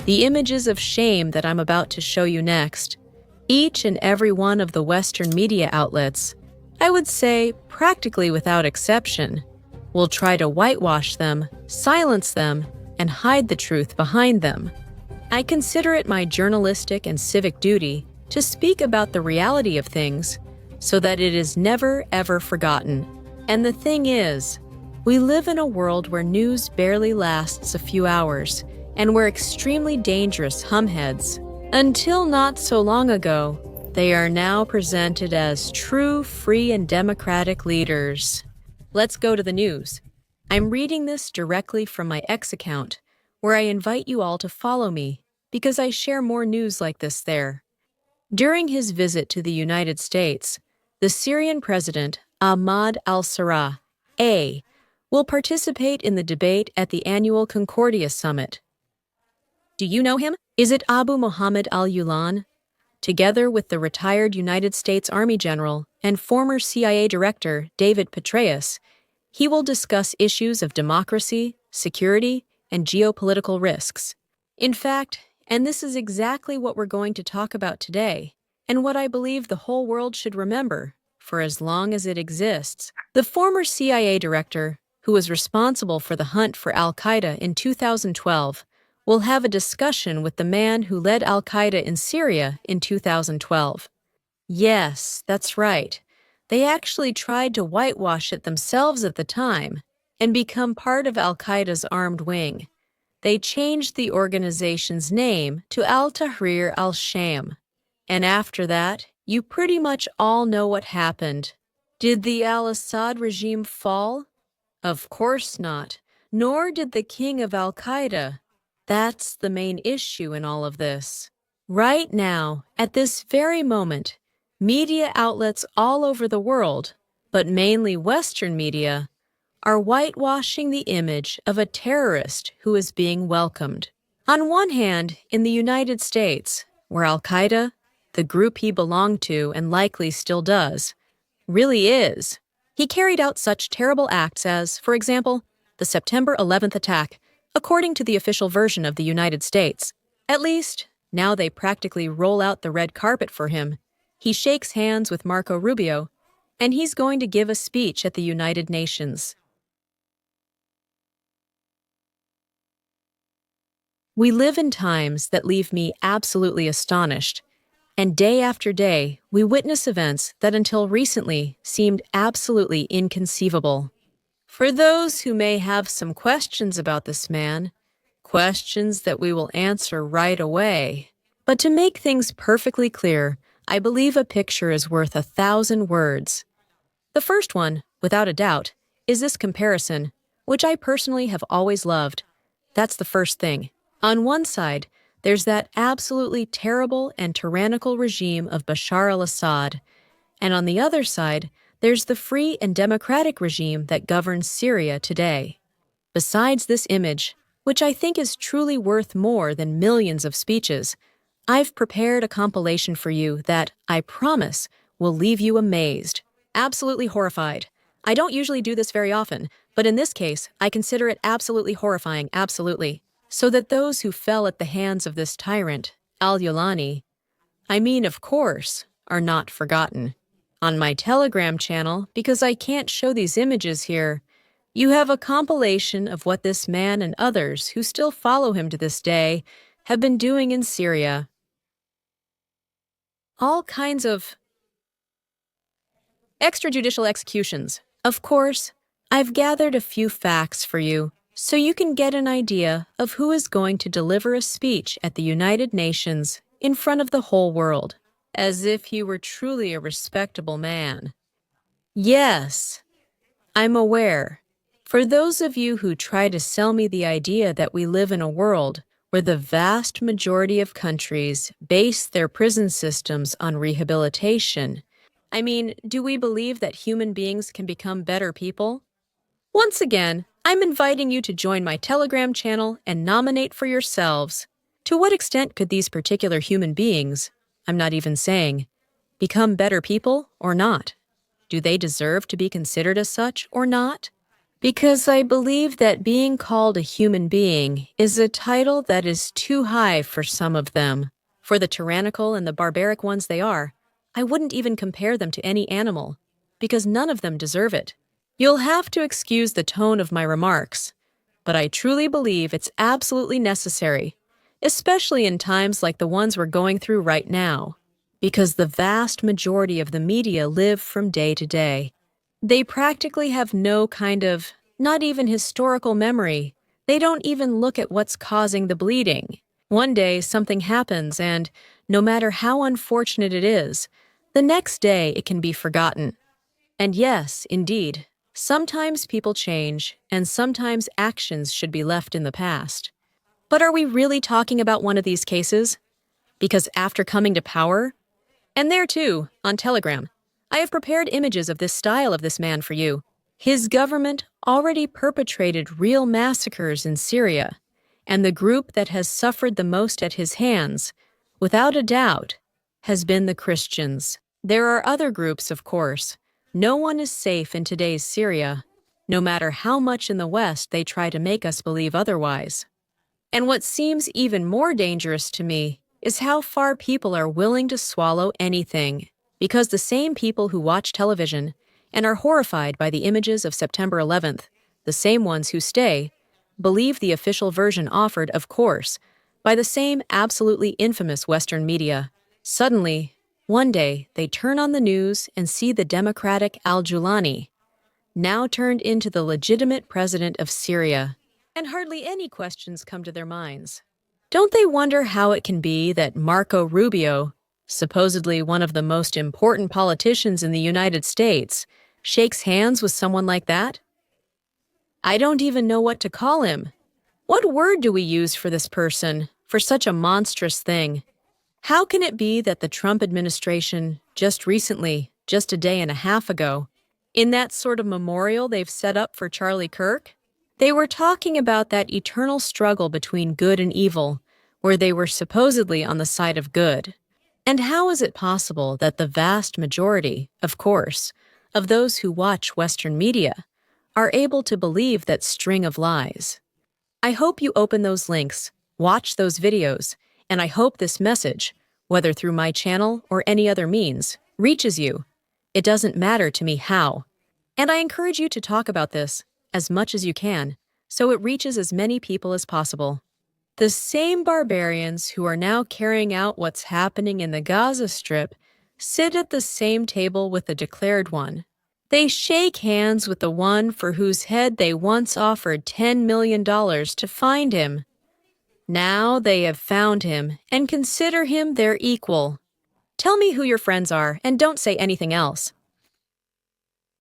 The images of shame that I'm about to show you next, each and every one of the Western media outlets, I would say practically without exception, will try to whitewash them, silence them, and hide the truth behind them. I consider it my journalistic and civic duty to speak about the reality of things so that it is never, ever forgotten. And the thing is, we live in a world where news barely lasts a few hours and where extremely dangerous humheads, until not so long ago, they are now presented as true, free, and democratic leaders. Let's go to the news. I'm reading this directly from my X account, where I invite you all to follow me because I share more news like this there. During his visit to the United States, the Syrian president, Ahmad al-Sarraj, will participate in the debate at the annual Concordia summit. Do you know him? Is it Abu Muhammad al-Julani? Together with the retired United States Army General and former CIA Director David Petraeus, he will discuss issues of democracy, security, and geopolitical risks. In fact, and this is exactly what we're going to talk about today, and what I believe the whole world should remember for as long as it exists, the former CIA Director, who was responsible for the hunt for Al-Qaeda in 2012, will have a discussion with the man who led Al-Qaeda in Syria in 2012. Yes, that's right. They actually tried to whitewash it themselves at the time and become part of Al-Qaeda's armed wing. They changed the organization's name to Al-Tahrir al-Sham. And after that, you pretty much all know what happened. Did the al-Assad regime fall? Of course not. Nor did the king of Al-Qaeda. That's the main issue in all of this. Right now, at this very moment, media outlets all over the world, but mainly Western media, are whitewashing the image of a terrorist who is being welcomed. On one hand, in the United States, where Al-Qaeda, the group he belonged to and likely still does, really is. He carried out such terrible acts as, for example, the September 11th attack, according to the official version of the United States. At least, now they practically roll out the red carpet for him. He shakes hands with Marco Rubio, and he's going to give a speech at the United Nations. We live in times that leave me absolutely astonished, and day after day, we witness events that until recently seemed absolutely inconceivable. For those who may have some questions about this man, questions that we will answer right away. But to make things perfectly clear, I believe a picture is worth 1,000 words. The first one, without a doubt, is this comparison, which I personally have always loved. That's the first thing. On one side, there's that absolutely terrible and tyrannical regime of Bashar al-Assad, and on the other side, there's the free and democratic regime that governs Syria today. Besides this image, which I think is truly worth more than millions of speeches, I've prepared a compilation for you that, I promise, will leave you amazed, absolutely horrified. I don't usually do this very often, but in this case, I consider it absolutely horrifying, absolutely, so that those who fell at the hands of this tyrant, al-Julani, of course, are not forgotten. On my Telegram channel, because I can't show these images here, you have a compilation of what this man and others who still follow him to this day have been doing in Syria. All kinds of extrajudicial executions. Of course, I've gathered a few facts for you so you can get an idea of who is going to deliver a speech at the United Nations in front of the whole world, as if he were truly a respectable man. Yes, I'm aware. For those of you who try to sell me the idea that we live in a world where the vast majority of countries base their prison systems on rehabilitation, do we believe that human beings can become better people? Once again, I'm inviting you to join my Telegram channel and nominate for yourselves. To what extent could these particular human beings, I'm not even saying, become better people or not? Do they deserve to be considered as such or not? Because I believe that being called a human being is a title that is too high for some of them. For the tyrannical and the barbaric ones they are, I wouldn't even compare them to any animal, because none of them deserve it. You'll have to excuse the tone of my remarks, but I truly believe it's absolutely necessary, especially in times like the ones we're going through right now, because the vast majority of the media live from day to day. They practically have no kind of, not even historical memory. They don't even look at what's causing the bleeding. One day something happens and, no matter how unfortunate it is, the next day it can be forgotten. And yes, indeed, sometimes people change and sometimes actions should be left in the past. But are we really talking about one of these cases? Because after coming to power, and there too, on Telegram, I have prepared images of this style of this man for you. His government already perpetrated real massacres in Syria, and the group that has suffered the most at his hands, without a doubt, has been the Christians. There are other groups, of course. No one is safe in today's Syria, no matter how much in the West they try to make us believe otherwise. And what seems even more dangerous to me is how far people are willing to swallow anything, because the same people who watch television and are horrified by the images of September 11th, the same ones who stay, believe the official version offered, of course, by the same absolutely infamous Western media. Suddenly, one day, they turn on the news and see the democratic al-Julani, now turned into the legitimate president of Syria, and hardly any questions come to their minds. Don't they wonder how it can be that Marco Rubio, supposedly one of the most important politicians in the United States, shakes hands with someone like that? I don't even know what to call him. What word do we use for this person, for such a monstrous thing? How can it be that the Trump administration, just recently, just a day and a half ago, in that sort of memorial they've set up for Charlie Kirk, they were talking about that eternal struggle between good and evil, where they were supposedly on the side of good. And how is it possible that the vast majority, of course, of those who watch Western media are able to believe that string of lies? I hope you open those links, watch those videos, and I hope this message, whether through my channel or any other means, reaches you. It doesn't matter to me how. And I encourage you to talk about this as much as you can, so it reaches as many people as possible. The same barbarians who are now carrying out what's happening in the Gaza Strip sit at the same table with the declared one. They shake hands with the one for whose head they once offered $10 million to find him. Now they have found him and consider him their equal. Tell me who your friends are and don't say anything else.